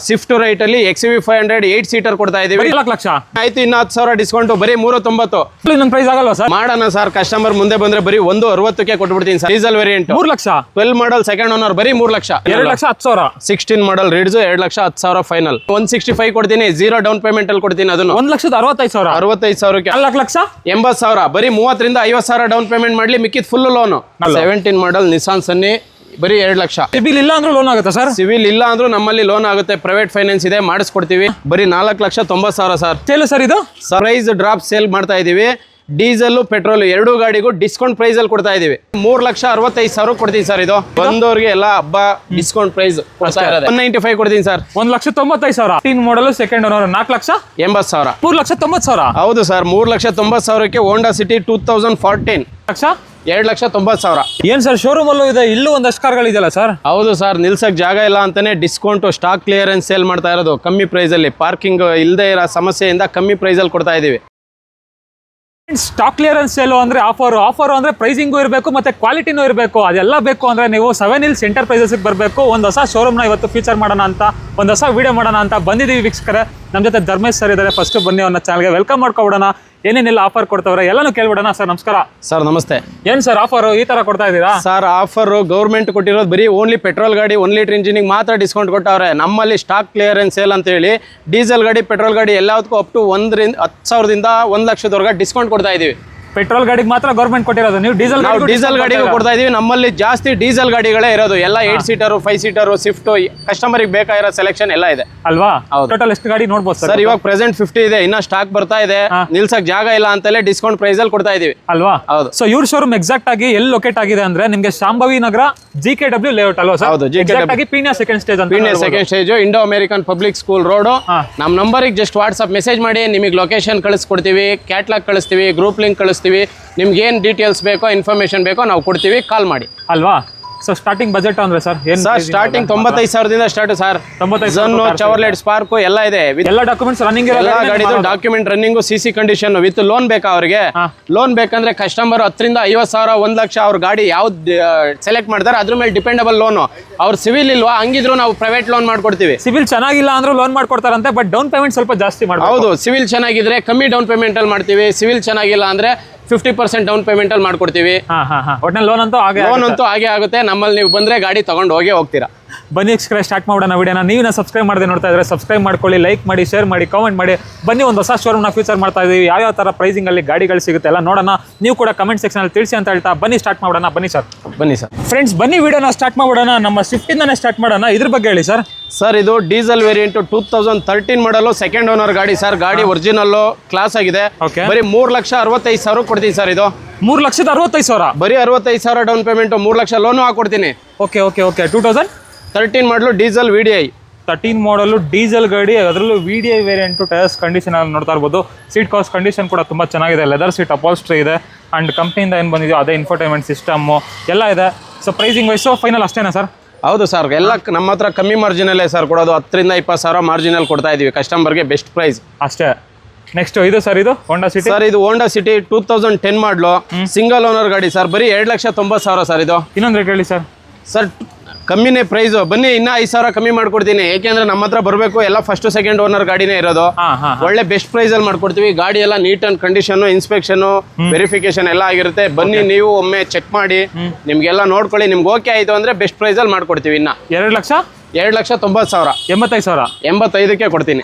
Swift right ಅಲ್ಲಿ XUV500 8 seater ಕೊಡ್ತಾ ಇದೀವಿ. 4 ಲಕ್ಷ ಆಯ್ತು, ಇನ್ನು 10,000 ಡಿಸ್ಕೌಂಟ್, ಬರೀ 390. ಇನ್ನೊಂದು ಪ್ರೈಸ್ ಆಗಲ್ವಾ ಸರ್? ಮಾಡೋಣ ಸರ್, ಕಸ್ಟಮರ್ ಮುಂದೆ ಬಂದ್ರೆ ಬರೀ 160ಕ್ಕೆ ಕೊಟ್ಬಿಡ್ತೀನಿ sir. Diesel variant 3 lakh. 12 model second owner ಬರೀ 3 ಲಕ್ಷ. 2,10,000. 16 ಮಾಡಲ್ ರೀಡ್ಸ್ 2,10,000 ಫೈನಲ್. 165 ಕೊಡ್ತೀನಿ, 0 ಡೌನ್ ಪೇಮೆಂಟ್ ಅಲ್ಲಿ ಕೊಡ್ತೀನಿ. ಅದನ್ನು 1,65,000. 65,000ಕ್ಕೆ 4 ಲಕ್ಷ 80,000. ಬರೀ 30 ರಿಂದ 50,000 ಡೌನ್ ಪೇಮೆಂಟ್ ಮಾಡ್ಲಿ, ಮಿಕ್ಕಿದ್ ಫುಲ್ ಲೋನ್. 17 ಮಾಡಲ್ ನಿಸಾನ್ ಸನ್ನಿ ಬರೀ 2 ಲಕ್ಷ. ಸಿಬಿಲ್ ಇಲ್ಲ ಅಂದ್ರೆ ಲೋನ್ ಆಗುತ್ತಾ ಸರ್? ಸಿವಿಲ್ ಇಲ್ಲ ಅಂದ್ರೂ ನಮ್ಮಲ್ಲಿ ಲೋನ್ ಆಗುತ್ತೆ, ಪ್ರೈವೇಟ್ ಫೈನಾನ್ಸ್ ಇದೆ, ಮಾಡಿಸ್ಕೊಡ್ತೀವಿ. ಬರೀ 4,90,000 ಸರ್. ಸೇಲ್ ಸರ್ ಇದು ಪ್ರೈಸ್ ಡ್ರಾಪ್ ಸೇಲ್ ಮಾಡ್ತಾ ಇದೀವಿ. ಡೀಸೆಲ್ ಪೆಟ್ರೋಲ್ ಎರಡು ಗಾಡಿಗೂ ಡಿಸ್ಕೌಂಟ್ ಪ್ರೈಸ್ ಅಲ್ಲಿ ಕೊಡ್ತಾ ಇದೀವಿ. 3,65,000 ಕೊಡ್ತೀನಿ ಸರ್. ಇದು ಬಂದವ್ರಿಗೆ ಎಲ್ಲ ಹಬ್ಬ ಡಿಸ್ಕೌಂಟ್ ಪ್ರೈಸ್ 195 ಕೊಡ್ತೀನಿ ಸರ್. 1,95,000. 15 model second owner 4,80,000. 3,90,000. ಹೌದು ಸರ್, 3,90,000ಕ್ಕೆ ಹೋಂಡಾ ಸಿಟಿ 2014 ಲಕ್ಷ 2,90,000. ಏನ್ ಸರ್ ಶೋರೂಮ್ ಅಲ್ಲೂ ಇದೆ, ಇಲ್ಲೂ ಒಂದಷ್ಟು ಕಾರ್ಗಳಿದೆಯಲ್ಲ ಸರ್? ಹೌದು ಸರ್, ನಿಲ್ಸಕ್ ಜಾಗ ಇಲ್ಲ ಅಂತಾನೆ ಡಿಸ್ಕೌಂಟ್ ಸ್ಟಾಕ್ ಕ್ಲಿಯರೆನ್ಸ್ ಸೇಲ್ ಮಾಡ್ತಾ ಇರೋದು. ಕಮ್ಮಿ ಪ್ರೈಸ್ ಅಲ್ಲಿ, ಪಾರ್ಕಿಂಗ್ ಇಲ್ಲದೆ ಇರೋ ಸಮಸ್ಯೆಯಿಂದ ಕಮ್ಮಿ ಪ್ರೈಸ್ ಅಲ್ಲಿ ಕೊಡ್ತಾ ಇದೀವಿ. ಸ್ಟಾಕ್ ಕ್ಲಿಯರೆನ್ಸ್ ಸೇಲ್ ಅಂದ್ರೆ ಆಫರ್ ಅಂದ್ರೆ ಪ್ರೈಸಿಂಗು ಇರಬೇಕು ಮತ್ತೆ ಕ್ವಾಲಿಟಿನೂ ಇರಬೇಕು. ಅದೆಲ್ಲ ಬೇಕು ಅಂದ್ರೆ ನೀವು 7 Hills ಎಂಟರ್ಪ್ರೈಸಸ್ ಬರಬೇಕು. ಒಂದು ಹೊಸ ಶೋರೂಮ್ನ ಇವತ್ತು ಫೀಚರ್ ಮಾಡೋಣ ಅಂತ, ಒಂದು ಹೊಸ ವಿಡಿಯೋ ಮಾಡೋಣ ಅಂತ ಬಂದಿದ್ದೀವಿ ವೀಕ್ಷಕರೇ. ನಮ್ಮ ಜೊತೆ ಧರ್ಮೇಶ್ ಸರ್ ಇದ್ದಾರೆ. ಫಸ್ಟ್ ಬನ್ನಿ ಅವ್ರನ್ನ ಚಾನಲ್ಗೆ ವೆಲ್ಕಮ್ ಮಾಡ್ಕೊಬಿಡೋಣ. ಏನೇನೆಲ್ಲ ಆಫರ್ ಕೊಡ್ತವ್ರೆ ಎಲ್ಲಾನು ಕೇಳ್ಬಿಡೋಣ. ಸರ್ ನಮಸ್ಕಾರ. ಸರ್ ನಮಸ್ತೆ. ಏನ್ ಸರ್ ಆಫರ್ ಈ ತರ ಕೊಡ್ತಾ ಇದ್ದೀರಾ? ಸರ್ ಆಫರ್ ಗೌರ್ಮೆಂಟ್ ಕೊಟ್ಟಿರೋದು ಬರೀ ಓನ್ಲಿ ಪೆಟ್ರೋಲ್ ಗಾಡಿ 1 ಲೀಟರ್ ಇಂಜಿನಿಗೆ ಮಾತ್ರ ಡಿಸ್ಕೌಂಟ್ ಕೊಟ್ಟವ್ರೆ. ನಮ್ಮಲ್ಲಿ ಸ್ಟಾಕ್ ಕ್ಲಿಯರೆನ್ಸ್ ಸೇಲ್ ಅಂತ ಹೇಳಿ ಡೀಸೆಲ್ ಗಾಡಿ ಪೆಟ್ರೋಲ್ ಗಾಡಿ ಎಲ್ಲದಕ್ಕೂ ಅಪ್ ಟು 10,000ದಿಂದ 1,00,000 ಡಿಸ್ಕೌಂಟ್ ಕೊಡ್ತಾ ಇದೀವಿ. ಪೆಟ್ರೋಲ್ ಗಾಡಿಗೆ ಮಾತ್ರ ಗೌರ್ಮೆಂಟ್ ಕೊಟ್ಟಿರೋದು, ನೀವು ಡೀಸೆಲ್ ಗಾಡಿಗೂ ಕೊಡ್ತಾ ಇದೀವಿ. ನಮ್ಮಲ್ಲಿ ಜಾಸ್ತಿ ಡೀಸೆಲ್ ಗಾಡಿಗಳೇ ಇರೋದು, ಎಲ್ಲ 8 ಸೀಟರ್ 5 ಸೀಟರ್ ಸ್ವಿಫ್ಟ್ ಕಸ್ಟಮರ್ಗೆ ಬೇಕಾಗಿರೋ ಸೆಲೆಕ್ಷನ್ ಎಲ್ಲ ಇದೆ ಅಲ್ವಾ? ಟೋಟಲ್ ಎಷ್ಟು ಗಾಡಿ ನೋಡ್ಬೋದು ಸರ್? ಇವಾಗ ಪ್ರೆಸೆಂಟ್ 50 ಇದೆ, ಇನ್ನ ಸ್ಟಾಕ್ ಬರ್ತಾ ಇದೆ. ನಿಲ್ಸಕ್ ಜಾಗ ಇಲ್ಲ ಅಂತಲೇ ಡಿಸ್ಕೌಂಟ್ ಪ್ರೈಸ್ ಅಲ್ಲಿ ಕೊಡ್ತಾ ಇದೀವಿ ಅಲ್ವಾ? ಹೌದು. ಸೊ ಇವ್ರ ಶೋರೂಮ್ ಎಕ್ಸಾಕ್ಟ್ ಆಗಿ ಎಲ್ಲಿ ಲೊಕೇಟ್ ಆಗಿದೆ ಅಂದ್ರೆ ನಿಮ್ಗೆ ಶಾಂಭವಿ ನಗರ GKW ಲೇಔಟ್ ಅಲ್ವಾ ಸರ್? ಹೌದು, GKW ಆಗಿ ಪೀಣ್ಯ ಸೆಕೆಂಡ್ ಸ್ಟೇಜ್ ಅಂತ. Peenya second stage, Indo American public school road. ನಮ್ಮ ನಂಬರಿಗೆ ಜಸ್ಟ್ ವಾಟ್ಸ್ಆಪ್ ಮೆಸೇಜ್ ಮಾಡಿ, ನಿಮಗೆ ಲೊಕೇಶನ್ ಕಳಿಸ್ಕೊಡ್ತೀವಿ, ಕ್ಯಾಟ್ಲಾಗ್ ಕಳಿಸ್ತೀವಿ, ಗ್ರೂಪ್ ಲಿಂಕ್ ಕಳಿಸ್ತೀವಿ. ನಿಮ್ಗೆ ಏನು ಡೀಟೇಲ್ಸ್ ಬೇಕೋ ಇನ್ಫಾರ್ಮೇಶನ್ ಬೇಕೋ ನಾವು ಕೊಡ್ತೀವಿ, ಕಾಲ್ ಮಾಡಿ ಅಲ್ವಾ? ಸೊ ಸ್ಟಾರ್ಟಿಂಗ್ ಬಜೆಟ್ ಅಂದ್ರೆ ಸರ್ ಏನು ಸರ್? ಸ್ಟಾರ್ಟಿಂಗ್ 95,000ದಿಂದ ಸ್ಟಾರ್ಟ್ ಸರ್. 95,000 ಚವರ್ಲೆಟ್ ಸ್ಪಾರ್ಕ್ ಎಲ್ಲ ಇದೆ. ಎಲ್ಲ ಡಾಕ್ಯುಮೆಂಟ್ಸ್ ರನ್ನಿಂಗ್ ಎಲ್ಲ ಗಾಡಿದು document running, CC condition with loan ಬೇಕಾ ಅವ್ರಿಗೆ? ಲೋನ್ ಬೇಕಂದ್ರೆ ಕಸ್ಟಮರ್ 10,000ರಿಂದ 50,000 1,00,000 ಅವ್ರ ಗಾಡಿ ಯಾವ್ದು ಸೆಲೆಕ್ಟ್ ಮಾಡ್ತಾರೆ ಅದ್ರ ಮೇಲೆ ಡಿಪೆಂಡಬಲ್ ಲೋನು. ಅವ್ರ ಸಿವಿಲ್ ಇಲ್ವಾ, ಹಂಗಿದ್ರು ನಾವು ಪ್ರೈವೇಟ್ ಲೋನ್ ಮಾಡ್ಕೊಡ್ತೀವಿ. ಸಿವಿಲ್ ಚೆನ್ನಾಗಿಲ್ಲ ಅಂದ್ರೂ ಲೋನ್ ಮಾಡ್ಕೊಡ್ತಾರಂತೆ, ಬಟ್ ಡೌನ್ ಪೇಮೆಂಟ್ ಸ್ವಲ್ಪ ಜಾಸ್ತಿ ಮಾಡ್ಬೋದು. ಹೌದು, ಸಿವಿಲ್ ಚೆನ್ನಾಗಿದ್ರೆ ಕಮ್ಮಿ ಡೌನ್ ಪೇಮೆಂಟ್ ಅಲ್ಲಿ ಮಾಡ್ತೀವಿ. ಸಿವಿಲ್ ಚೆನ್ನಾಗಿಲ್ಲ ಅಂದ್ರೆ 50% ಡೌನ್ ಪೇಮೆಂಟ್ ಅಲ್ಲಿ ಮಾಡ್ಕೊಡ್ತೀವಿ. ಒಟ್ಟಿನಲ್ಲಿ ಲೋನ್ ಅಂತೂ ಹಾಗೆ ಆಗುತ್ತೆ. ನಮ್ಮಲ್ಲಿ ನೀವು ಬಂದ್ರೆ ಗಾಡಿ ತಗೊಂಡು ಹೋಗ್ತೀರಾ. ಬನ್ನಿ ವೀಕ್ಷಕರೇ, ಸ್ಟಾರ್ಟ್ ಮಾಡೋಣ ವಿಡಿಯೋನ. ನೀವು ಸಬ್ಸ್ಕ್ರೈಬ್ ಮಾಡದೆ ನೋಡ್ತಾ ಇದ್ರೆ ಸಬ್ಸ್ಕ್ರೈಬ್ ಮಾಡ್ಕೊಳ್ಳಿ, ಲೈಕ್ ಮಾಡಿ, ಶೇರ್ ಮಾಡಿ, ಕಾಮೆಂಟ್ ಮಾಡಿ. ಬನ್ನಿ ಒಂದು ಹೊಸ ಶೋರೂಮ್ನ ಫ್ಯೂಚರ್ ಮಾಡ್ತಾ ಇದೀವಿ. ಯಾವ ತರ ಪ್ರೈಸಿಂಗ್ ಅಲ್ಲಿ ಗಾಡಿಗಳು ಸಿಗುತ್ತೆ ಎಲ್ಲ ನೋಡೋಣ. ನೀವು ಕೂಡ ಕಮೆಂಟ್ ಸೆಕ್ಷನ್ ಅಲ್ಲಿ ತಿಳಿಸಿ ಅಂತ ಹೇಳ್ತಾ ಬನ್ನಿ ಸ್ಟಾರ್ಟ್ ಮಾಡೋಣ. ಬನ್ನಿ ಸರ್. ಫ್ರೆಂಡ್ಸ್ ಬನ್ನಿ ವಿಡಿಯೋನ ಸ್ಟಾರ್ಟ್ ಮಾಡೋಣ. ನಮ್ಮ ಸ್ವಿಫ್ಟ್ ಇಂದಾನೆ ಸ್ಟಾರ್ಟ್ ಮಾಡೋಣ. ಇದ್ರ ಬಗ್ಗೆ ಹೇಳಿ ಸರ್. ಸರ್ ಇದು diesel variant 2013 model second owner ಗಾಡಿ ಸರ್. ಗಾಡಿ ಒರಿಜಿನಲ್ ಕ್ಲಾಸ್ ಆಗಿದೆ. ಬರೀ 3,65,000 ಕೊಡ್ತೀನಿ ಸರ್. ಇದು 3,65,000 ಬರೀ 65,000 ಡೌನ್ ಪೇಮೆಂಟ್, 3 ಲಕ್ಷ ಲೋನು ಹಾಕೊಡ್ತೀನಿ. ಓಕೆ 2013 ಮಾಡಲು ಡೀಸೆಲ್ VDI 13 ಮಾಡಲು ಡೀಸೆಲ್ ಗಾಡಿ, ಅದರಲ್ಲೂ VDI ವೇರಿಯಂಟು. ಟೈರ್ಸ್ ಕಂಡೀಷನ್ ಅಲ್ಲಿ ನೋಡ್ತಾ ಇರ್ಬೋದು. ಸೀಟ್ ಕವರ್ಸ್ ಕಂಡೀಷನ್ ಕೂಡ ತುಂಬ ಚೆನ್ನಾಗಿದೆ. ಲೆದರ್ ಸೀಟ್ ಅಪಾಲ್ಸ್ಟ್ರಿ ಇದೆ. ಅಂಡ್ ಕಂಪ್ನಿಯಿಂದ ಏನು ಬಂದಿದೆಯೋ ಅದೇ ಇನ್ಫೋಟೈನ್ಮೆಂಟ್ ಸಿಸ್ಟಮ್ಮು ಎಲ್ಲ ಇದೆ. ಸೊ ಪ್ರೈಸಿಂಗ್ ವೈಸು ಫೈನಲ್ ಅಷ್ಟೇನಾ ಸರ್? ಹೌದು ಸರ್, ಎಲ್ಲ ನಮ್ಮ ಹತ್ರ ಕಮ್ಮಿ ಮಾರ್ಜಿನಲ್ಲೇ ಸರ್ ಕೊಡೋದು. 10,000ರಿಂದ 20,000 ಮಾರ್ಜಿನಲ್ ಕೊಡ್ತಾ ಇದೀವಿ ಕಸ್ಟಮರ್ಗೆ, ಬೆಸ್ಟ್ ಪ್ರೈಸ್ ಅಷ್ಟೇ. ನೆಕ್ಸ್ಟ್ ಇದು ಸರ್, ಇದು ಹೋಂಡಾ ಸಿಟಿ ಸರ್. ಇದು ಹೋಂಡಾ ಸಿಟಿ 2010 ಮಾಡಲು ಸಿಂಗಲ್ ಓನರ್ ಗಾಡಿ ಸರ್. ಬರೀ 2,90,000 ಸರ್. ಇದು ಇನ್ನೊಂದು ರೇಟ್ ಹೇಳಿ ಸರ್. ಸರ್ ಕಮ್ಮಿನೇ ಪ್ರೈಸ್, ಬನ್ನಿ ಇನ್ನೂ 5,000 ಕಮ್ಮಿ ಮಾಡ್ಕೊಡ್ತೀನಿ. ಯಾಕೆಂದ್ರೆ ನಮ್ಮ ಹತ್ರ ಬರಬೇಕು, ಎಲ್ಲ ಫಸ್ಟ್ ಸೆಕೆಂಡ್ ಓನರ್ ಗಾಡಿನೇ ಇರೋದು. ಒಳ್ಳೆ ಬೆಸ್ಟ್ ಪ್ರೈಸ್ ಅಲ್ಲಿ ಮಾಡ್ಕೊಡ್ತೀವಿ. ಗಾಡಿ ಎಲ್ಲ neat and condition, inspection, verification ಎಲ್ಲ ಆಗಿರುತ್ತೆ. ಬನ್ನಿ ನೀವು ಒಮ್ಮೆ ಚೆಕ್ ಮಾಡಿ, ನಿಮ್ಗೆಲ್ಲ ನೋಡ್ಕೊಳ್ಳಿ. ನಿಮ್ಗೆ ಓಕೆ ಆಯ್ತು ಅಂದ್ರೆ ಬೆಸ್ಟ್ ಪ್ರೈಸ್ ಅಲ್ಲಿ ಮಾಡ್ಕೊಡ್ತೀವಿ. ಇನ್ನ 2,90,000 85,000 ಕೊಡ್ತೀನಿ.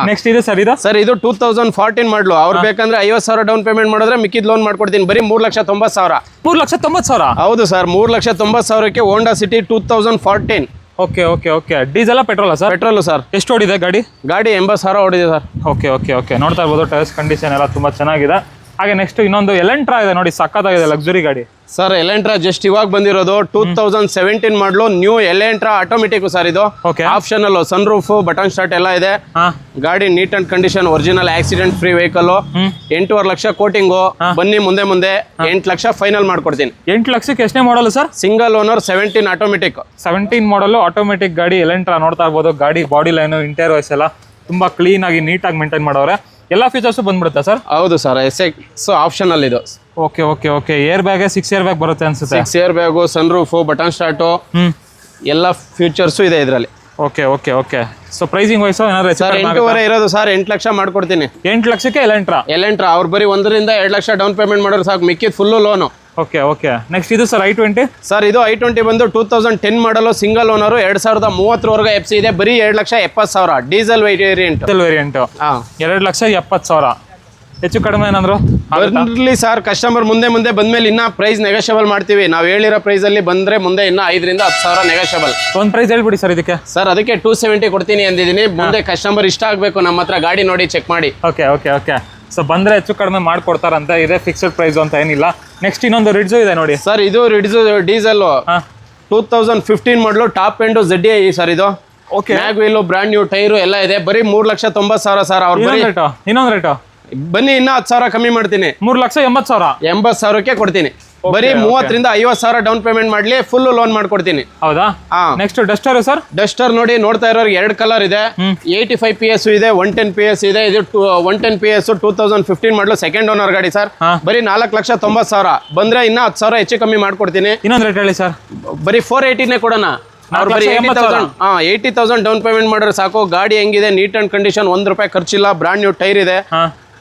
ನೆಕ್ಸ್ಟ್ ಇದೆ ಸರ್. ಇದು ಸರ್ ಇದು 2014 ಮಾಡಲು. ಅವ್ರು ಬೇಕಂದ್ರೆ 50,000 ಡೌನ್ ಪೇಮೆಂಟ್ ಮಾಡಿದ್ರೆ ಮಿಕ್ಕಿದ್ ಲೋನ್ ಮಾಡ್ಕೊಡ್ತೀನಿ. ಬರೀ 3,90,000. 3,90,000 ಹೌದು ಸರ್, 3,90,000ಕ್ಕೆ Honda City 2014. Okay diesel petrol sir? Petrol sir. ಎಷ್ಟು ಓಡಿದೆ ಗಾಡಿ? 80,000 ಓಡಿದೆ ಸರ್. ಓಕೆ ನೋಡ್ತಾ ಇರ್ಬೋದು. ಟೈರ್ಸ್ ಕಂಡೀಷನ್ ಎಲ್ಲ ತುಂಬಾ ಚೆನ್ನಾಗಿದೆ. ಹಾಗೆ ನೆಕ್ಸ್ಟ್ ಇನ್ನೊಂದು ಎಲೆಂಟ್ರಾ ಇದೆ ನೋಡಿ, ಸಕ್ಕತ್ತಾಗಿದೆ ಲಕ್ಸುರಿ ಗಾಡಿ. ಸರ್ ಎಲೆಂಟ್ರಾ ಜಸ್ಟ್ ಇವಾಗ ಬಂದಿರೋದು 2017 model new Elantra automatic sir. ಇದು optional sun roof, button start ಎಲ್ಲ ಇದೆ. ಗಾಡಿ neat and condition, original accident free vehicle. 8.5 lakh quoting. ಬನ್ನಿ ಮುಂದೆ 8 ಲಕ್ಷ ಫೈನಲ್ ಮಾಡ್ಕೊಡ್ತೀನಿ. 8 ಲಕ್ಷಕ್ಕೆ ಎಷ್ಟನೇ model sir? Single owner 17 automatic. 17 model automatic ಗಾಡಿ ಎಲೆಂಟ್ರಾ ನೋಡ್ತಾ ಇರ್ಬೋದು. ಗಾಡಿ ಬಾಡಿ ಲೈನು, ಇಂಟೀರಿಯರ್ ವೈಸ್ ಎಲ್ಲ ತುಂಬಾ ಕ್ಲೀನ್ ಆಗಿ ನೀಟಾಗಿ ಮೇಂಟೈನ್ ಮಾಡೋರೆ. ಎಲ್ಲ ಫೀಚರ್ಸ್ ಬಂದ್ಬಿಡುತ್ತಾ ಸರ್? ಹೌದು ಸರ್, ಆಪ್ಷನಲ್ ಇದು. Okay airbag 6 airbag ಬರುತ್ತೆ ಅನ್ಸುತ್ತೆ. 6 airbag, sun roof, button start ಎಲ್ಲ ಫೀಚರ್ಸು ಇದೆ ಇದರಲ್ಲಿ. Okay okay okay so pricing wise ಏನಾದ್ರು ಸರ್ 8.5 ಇರೋದು ಸರ್ 8 ಲಕ್ಷ ಮಾಡ್ಕೊಡ್ತೀನಿ. 8 ಲಕ್ಷಕ್ಕೆ ಎಲೆಂಟ್ರಾ ಅವ್ರು ಬರೀ 1ರಿಂದ 2 ಲಕ್ಷ ಡೌನ್ ಪೇಮೆಂಟ್ ಮಾಡೋರು ಸಾಕು, ಮಿಕ್ಕಿದ್ full loan. Okay okay next ಇದು ಸರ್ i20 ಸರ್ ಇದು i20 ಬಂದು 2010 ಮಾಡಲು ಸಿಂಗಲ್ ಓನರು 2030 FC ಇದೆ, ಬರೀ 2,70,000 ಡೀಸೆಲ್ ವೇರಿಯಂಟ್. 2,70,000 ಹೆಚ್ಚು ಕಡಿಮೆ ಏನಾದ್ರು ಬರ್ಲಿ ಸರ್, ಕಸ್ಟಮರ್ ಮುಂದೆ ಬಂದ್ಮೇಲೆ ಇನ್ನ ಪ್ರೈಸ್ ನೆಗೋಷಿಯಬಲ್ ಮಾಡ್ತೀವಿ. ನಾವು ಹೇಳಿರೋ ಪ್ರೈಸ್ ಅಲ್ಲಿ ಬಂದ್ರೆ ಮುಂದೆ ಇನ್ನ 5ರಿಂದ 10,000 ನೆಗೋಷಿಯಬಲ್. ಒಂದು ಪ್ರೈಸ್ ಹೇಳ್ಬಿಡಿ ಸರ್ ಇದಕ್ಕೆ. ಸರ್ ಅದಕ್ಕೆ 270 ಕೊಡ್ತೀನಿ ಅಂದಿದ್ದೀನಿ. ಮುಂದೆ ಕಸ್ಟಮರ್ ಇಷ್ಟ ಆಗ್ಬೇಕು, ನಮ್ಮ ಹತ್ರ ಗಾಡಿ ನೋಡಿ ಚೆಕ್ ಮಾಡಿ. ಓಕೆ ಓಕೆ ಓಕೆ ಸೊ ಬಂದ್ರೆ ಹೆಚ್ಚು ಕಡಿಮೆ ಮಾಡ್ಕೊಡ್ತಾರಂತ, ಇದೇ ಫಿಕ್ಸ್ಡ್ ಪ್ರೈಸ್ ಅಂತ ಏನಿಲ್ಲ. ನೆಕ್ಸ್ಟ್ ಇನ್ನೊಂದು ರಿಡ್ಜು ಇದೆ ನೋಡಿ ಸರ್, ಇದು ರಿಡ್ಜು diesel 2015 model top end ZDI sir. ಇದು okay mag wheel brand new tyre ಎಲ್ಲ ಇದೆ, ಬರೀ 3,90,000 ಸರ್. ಅವ್ರು ಇನ್ನೊಂದು ರೇಟು ಬನ್ನಿ ಇನ್ನ 10,000 ಕಮ್ಮಿ ಮಾಡ್ತೀನಿ. 3,80,000 80,000ಕ್ಕೆ ಕೊಡ್ತೀನಿ. ಬರೀ 30ರಿಂದ 50,000 ಡೌನ್ ಪೇಮೆಂಟ್ ಮಾಡ್ಲಿ, ಫುಲ್ ಲೋನ್ ಮಾಡ್ಕೊಡ್ತೀನಿ. ಹೌದಾ? Next Duster sir. ಡಸ್ಟರ್ ನೋಡಿ, ನೋಡ್ತಾ ಇರೋರಿಗೆ 2 ಕಲರ್ ಇದೆ. 85 PS ಇದೆ, 110 PS ಇದೆ. ಇದು 110 PS 2015 ಮಾಡಲು ಸೆಕೆಂಡ್ ಓನರ್ ಗಾಡಿ ಸರ್. ಬರೀ 4,90,000 ಬಂದ್ರೆ ಇನ್ನ 10,000 ಹೆಚ್ಚು ಕಮ್ಮಿ ಮಾಡ್ಕೊಡ್ತೀನಿ. ಇನ್ನೊಂದು ರೇಟ್ ಹೇಳಿ ಸರ್. ಬರೀ 480ನೇ ಕೊಡೋಣ. ಅವ್ರು ಬರೀ 80,000 ಡೌನ್ ಪೇಮೆಂಟ್ ಮಾಡಿದ್ರೆ ಸಾಕು. ಗಾಡಿ ಹೆಂಗಿದೆ, ನೀಟ್ ಅಂಡ್ ಕಂಡೀಷನ್, ₹1 ಖರ್ಚಿಲ್ಲ, ಬ್ರಾಂಡ್ ನ್ಯೂ ಟೈರ್ ಇದೆ,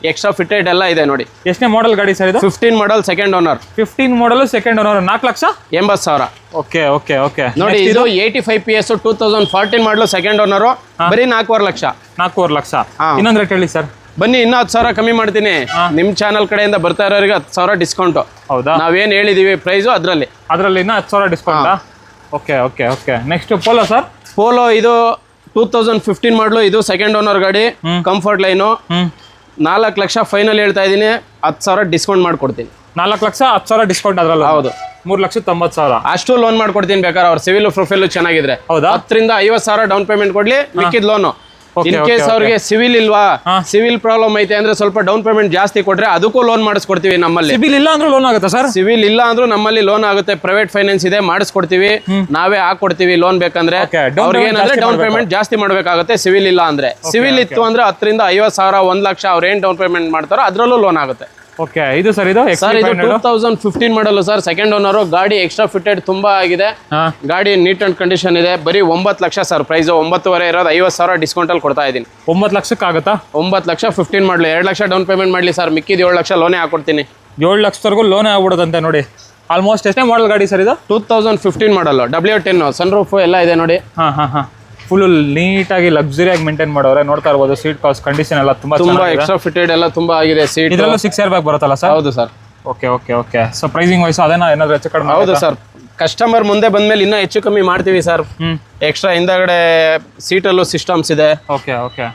ಎಕ್ಸ್ಟ್ರಾ ಫಿಟೆಡ್ ಎಲ್ಲ ಇದೆ ನೋಡಿ. ಎಷ್ಟನೇ ಮಾಡೆಲ್ ಗಾಡಿ ಸರ್ ಇದು? 15 model second owner. 15 model second owner 4,80,000. Okay okay okay ನೋಡಿ, ಇದು 85 PS 2014 ಮಾಡಲು ಸೆಕೆಂಡ್ ಓನರ್, ಬರೀ 4.5 ಲಕ್ಷ. 4.5 ಲಕ್ಷ. ಇನ್ನೊಂದು ರೇಟ್ ಹೇಳಿ ಸರ್. ಬನ್ನಿ ಇನ್ನ 10,000 ಕಮ್ಮಿ ಮಾಡ್ತೀನಿ. ನಿಮ್ ಚಾನಲ್ ಕಡೆಯಿಂದ ಬರ್ತಾ ಇರೋರಿಗೆ 10,000 ಡಿಸ್ಕೌಂಟ್. ಹೌದಾ? ನಾವೇನ್ ಹೇಳಿದೀವಿ ಪ್ರೈಸು ಅದರಲ್ಲಿ ಇನ್ನ 10,000 discount. Okay okay okay next polo sir. Polo ಇದು 2015 ಮಾಡಲು, ಇದು ಸೆಕೆಂಡ್ ಓನರ್ ಗಾಡಿ, ಕಂಫರ್ಟ್ ಲೈನು. 4 ಲಕ್ಷ ಫೈನಲ್ ಹೇಳ್ತಾ ಇದ್ದೀನಿ, 10,000 ಡಿಸ್ಕೌಂಟ್ ಮಾಡ್ಕೊಡ್ತೀನಿ. 4 ಲಕ್ಷ 10,000 ಡಿಸ್ಕೌಂಟ್ ಅದ್ರಲ್ಲ? ಹೌದು. 3,90,000 ಅಷ್ಟು ಲೋನ್ ಮಾಡ್ಕೊಡ್ತೀನಿ ಬೇಕಾದ್ರೆ ಅವ್ರ ಸಿವಿಲ್ ಪ್ರೊಫೈಲ್ ಚೆನ್ನಾಗಿದ್ರೆ. ಹೌದಾ? 10ರಿಂದ 50,000 ಡೌನ್ ಪೇಮೆಂಟ್ ಕೊಡ್ಲಿ, ಮಿಕ್ಕಿದ್ ಲೋನು. ಇನ್ ಕೇಸ್ ಅವ್ರಿಗೆ ಸಿವಿಲ್ ಇಲ್ವಾ, ಸಿವಿಲ್ ಪ್ರಾಬ್ಲಮ್ ಐತೆ ಅಂದ್ರೆ ಸ್ವಲ್ಪ ಡೌನ್ ಪೇಮೆಂಟ್ ಜಾಸ್ತಿ ಕೊಟ್ರೆ ಅದಕ್ಕೂ ಲೋನ್ ಮಾಡಿಸ್ಕೊಡ್ತೀವಿ ನಮ್ಮಲ್ಲಿ. ಸಿವಿಲ್ ಇಲ್ಲ ಅಂದ್ರೆ ಲೋನ್ ಆಗುತ್ತೆ ಸರ್? ಸಿವಿಲ್ ಇಲ್ಲ ಅಂದ್ರೂ ನಮ್ಮಲ್ಲಿ ಲೋನ್ ಆಗುತ್ತೆ, ಪ್ರೈವೇಟ್ ಫೈನಾನ್ಸ್ ಇದೆ, ಮಾಡಿಸ್ಕೊಡ್ತೀವಿ. ನಾವೇ ಹಾಕೊಡ್ತೀವಿ ಲೋನ್ ಬೇಕಂದ್ರೆ. ಅವ್ರಿಗೆ ಏನಂದ್ರೆ ಡೌನ್ ಪೇಮೆಂಟ್ ಜಾಸ್ತಿ ಮಾಡ್ಬೇಕಾಗುತ್ತೆ ಸಿವಿಲ್ ಇಲ್ಲ ಅಂದ್ರೆ. ಸಿವಿಲ್ ಇತ್ತು ಅಂದ್ರೆ 10ರಿಂದ 50,000 1 ಲಕ್ಷ ಅವ್ರು ಏನ್ ಡೌನ್ ಪೇಮೆಂಟ್ ಮಾಡ್ತಾರೋ ಅದ್ರಲ್ಲೂ ಲೋನ್ ಆಗುತ್ತೆ. ಓಕೆ ಇದು ಸರ್, ಇದು ಸರ್ ಇದು 2015 ಮಾಡಲು ಸರ್, ಸೆಕೆಂಡ್ ಓನರ್. ಗಾಡಿ ಎಕ್ಸ್ಟ್ರಾ ಫಿಟೆಡ್ ತುಂಬಾ ಆಗಿದೆ, ಗಾಡಿ ನೀಟ್ ಅಂಡ್ ಕಂಡೀಷನ್ ಇದೆ. ಬರೀ 9 ಲಕ್ಷ ಸರ್ ಪ್ರೈಸ್. 9.5 ಇರೋದು 50,000 ಡಿಸ್ಕೌಂಟ್ ಅಲ್ಲಿ ಕೊಡ್ತಾ ಇದ್ದೀನಿ. 9 ಲಕ್ಷಕ್ಕೆ ಆಗುತ್ತಾ? 9 ಲಕ್ಷ 15 ಮಾಡಲಿ, 2 ಲಕ್ಷ ಡೌನ್ ಪೇಮೆಂಟ್ ಮಾಡಲಿ ಸರ್, ಮಿಕ್ಕಿದ 7 ಲಕ್ಷ ಲೋನೇ ಹಾಕೊಡ್ತೀನಿ. 7 ಲಕ್ಷವರೆಗೂ ಲೋನೇ ಆಗ್ಬಿಡೋದಂತೆ ನೋಡಿ. ಆಲ್ಮೋಸ್ಟ್ ಎಷ್ಟನೇ ಮಾಡಲ್ ಗಾಡಿ ಸರ್ ಇದು? 2015 ಮಾಡಲ್, W10 ಸನ್ರೂಫ್ ಎಲ್ಲ ಇದೆ ನೋಡಿ. ಫುಲ್ ನೀಟಾಗಿ ಲಕ್ಸುರಿಯಾಗಿ ಮೇಂಟೈನ್ ಮಾಡೋರೆ, ನೋಡ್ತಾ ಇರ್ಬೋದು. ಸೀಟ್ ಕಾಸ್ಟ್ ಕಂಡೀಷನ್ ಎಲ್ಲ ತುಂಬಾ ಎಕ್ಸ್ಟ್ರಾ ಫಿಟೆಡ್ ಎಲ್ಲ ತುಂಬಾ ಆಗಿದೆ. ಸೀಟ್ ಇದರಲ್ಲೂ 6 ಇಯರ್ ಬ್ಯಾಕ್ ಬರುತ್ತಲ್ಲ ಸರ್? ಹೌದು sir. Okay okay okay so pricing wise ಅದೇನಾ ಏನಾದ್ರು ಹೆಚ್ಚು ಕಡಿಮೆ? ಹೌದು ಸರ್, ಕಸ್ಟಮರ್ ಮುಂದೆ ಬಂದ್ಮೇಲೆ ಇನ್ನೂ ಹೆಚ್ಚು ಕಮ್ಮಿ ಮಾಡ್ತೀವಿ ಸರ್. ಎಕ್ಸ್ಟ್ರಾ ಹಿಂದಗಡೆ ಸೀಟಲ್ಲೂ ಸಿಸ್ಟಮ್ಸ್ ಇದೆ. ಓಕೆ ಓಕೆ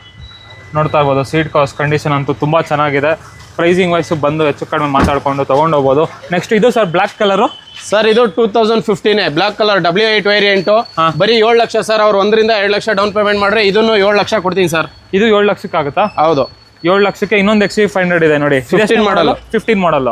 ನೋಡ್ತಾ ಇರ್ಬೋದು. ಸೀಟ್ ಕಾಸ್ಟ್ ಕಂಡೀಷನ್ ಅಂತೂ ತುಂಬಾ ಚೆನ್ನಾಗಿದೆ. ಪ್ರೈಸಿಂಗ್ ವೈಸ್ ಬಂದು ಹೆಚ್ಚು ಕಡಿಮೆ ಮಾತಾಡ್ಕೊಂಡು ತಗೊಂಡು ಹೋಗ್ಬೋದು. ನೆಕ್ಸ್ಟ್ ಇದು ಸರ್ ಬ್ಲಾಕ್ ಕಲರ್. ಸರ್ ಇದು 2015 ಬ್ಲಾಕ್ ಕಲರ್ W8 ವೇರಿಯಂಟು, ಬರೀ 7 ಲಕ್ಷ ಸರ್. ಅವ್ರು 1ರಿಂದ 2 ಲಕ್ಷ ಡೌನ್ ಪೇಮೆಂಟ್ ಮಾಡ್ರೆ ಇದನ್ನು 7 ಲಕ್ಷ ಕೊಡ್ತೀನಿ ಸರ್. ಇದು 7 ಲಕ್ಷಕ್ಕೆ ಆಗುತ್ತಾ? ಹೌದು. 7 ಲಕ್ಷಕ್ಕೆ ಇನ್ನೊಂದು XC500 ಇದೆ ನೋಡಿ. 15 ಮಾಡಲ್. 15 ಮಾಡಲ್.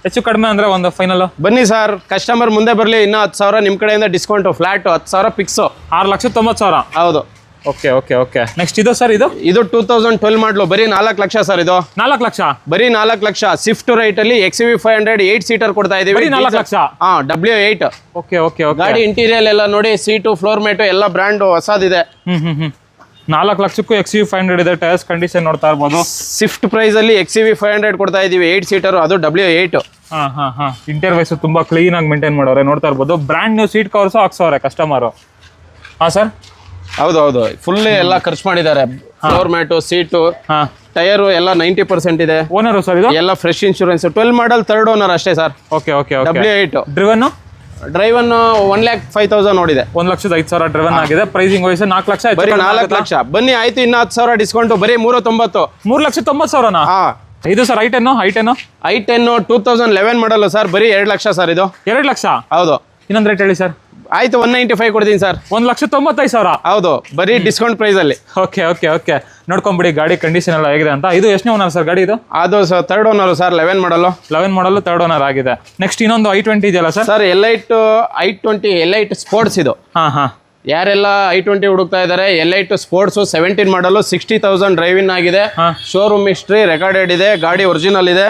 ಹೆಚ್ಚು ಕಡಿಮೆ ಅಂದ್ರೆ ಒಂದು ಫೈನಲ್. ಬನ್ನಿ ಸರ್, ಕಸ್ಟಮರ್ ಮುಂದೆ ಬರಲಿ, ಇನ್ನೂ 10,000 ನಿಮ್ಮ ಕಡೆಯಿಂದ ಡಿಸ್ಕೌಂಟ್. Flat 10,000 fix. 6,90,000. ಹೌದು. ಓಕೆ ಓಕೆ ಓಕೆ ನೆಕ್ಸ್ಟ್ ಇದು ಸರ್. ಇದು 2012 ಮಾಡಲು, ಬರೀ 4 ಲಕ್ಷ ಸರ್. ಇದು 4 ಲಕ್ಷ, ಬರೀ 4 ಲಕ್ಷ. ಸ್ವಿಫ್ಟ್ ರೈಟ್ ಅಲ್ಲಿ XUV500 8 ಸೀಟರ್ ಕೊಡ್ತಾ ಇದೀವಿ. 4 lakh. W8. Okay okay okay ಗಾಡಿ ಇಂಟೀರಿಯರ್ ಎಲ್ಲ ನೋಡಿ, ಸೀಟು ಫ್ಲೋರ್ ಮೇಟು ಎಲ್ಲ ಬ್ರ್ಯಾಂಡ್ ಹೊಸದಿದೆ. 4 ಲಕ್ಷಕ್ಕೂ XUV500 ಇದೆ. ಟೈರ್ಸ್ ಕಂಡೀಷನ್ ನೋಡ್ತಾ ಇರ್ಬೋದು. ಸ್ವಿಫ್ಟ್ ಪ್ರೈಸ್ ಅಲ್ಲಿ XUV500 ಕೊಡ್ತಾ ಇದೀವಿ 8 ಸೀಟರ್, ಅದು W8. ಇಂಟೀರಿಯರ್ ವೈಸ್ ತುಂಬಾ ಕ್ಲೀನ್ ಆಗಿ ಮೇಂಟೈನ್ ಮಾಡೋರೆ, ನೋಡ್ತಾ ಇರ್ಬೋದು. ಬ್ರ್ಯಾಂಡ್ ನ್ಯೂ ಸೀಟ್ ಕವರ್ಸ್ ಹಾಕ್ಸೋರೆ ಕಸ್ಟಮರ್. ಸರ್ ಹೌದು, ಫುಲ್ ಎಲ್ಲ ಖರ್ಚು ಮಾಡಿದ್ದಾರೆ. ಫ್ಲೋರ್ ಮ್ಯಾಟು, ಸೀಟು, ಟೈರು ಎಲ್ಲ 90% ಇದೆ. ಓನರ್ ಸರ್ ಇದು ಎಲ್ಲ fresh insurance. 12 model 3rd owner ಅಷ್ಟೇ sir. Okay okay W8. Driven 1,05,000 ನೋಡಿದೆ. 1,05,000 ಡ್ರೈವನ್ ಆಗಿದೆ. Pricing wise 4 lakh. ಬರೀ 4 ಲಕ್ಷ. ಬನ್ನಿ ಆಯ್ತು, ಇನ್ನು 10,000 ಡಿಸ್ಕೌಂಟ್. ಬರೀ 390. 3,90,000. ಇದು sir i10. i10 2011 model sir, ಬರೀ 2 ಲಕ್ಷ ಸರ್. ಇದು 2 ಲಕ್ಷ. ಹೌದು. ಇನ್ನೊಂದು ರೇಟ್ ಹೇಳಿ ಸರ್. ಆಯ್ತು, 195 ಕೊಡ್ತೀನಿ ಸರ್. 1,95,000. ಹೌದು, ಬರೀ ಡಿಸ್ಕೌಂಟ್ ಪ್ರೈಸ್ ಅಲ್ಲಿ. ಓಕೆ ಓಕೆ ಓಕೆ ನೋಡ್ಕೊಂಬಿಡಿ ಗಾಡಿ ಕಂಡೀಷನ್ ಎಲ್ಲ ಹೇಗಿದೆ ಅಂತ. ಇದು ಎಷ್ಟನೇ ಓನರ್ ಸರ್ ಗಾಡಿ? ಇದು 3rd ಓನರ್ ಸರ್. 11 ಮಾಡಲು. 11 ಮಾಡಲು 3rd ಓನರ್ ಆಗಿದೆ. ನೆಕ್ಸ್ಟ್ ಇನ್ನೊಂದು i20 ಇದೆಯಲ್ಲ sir? Sir i20 Elite sports ಇದು. ಯಾರೆಲ್ಲ i20 ಹುಡುಕ್ತಾ ಇದ್ದಾರೆ, Elite ಸ್ಪೋರ್ಟ್ಸ್ 17 ಮಾಡಲು, 60,000 ಡ್ರೈವಿನ್ ಆಗಿದೆ. ಶೋರೂಮ್ ಹಿಸ್ಟ್ರಿ ರೆಕಾರ್ಡೆಡ್ ಇದೆ. ಗಾಡಿ ಒರಿಜಿನಲ್ ಇದೆ.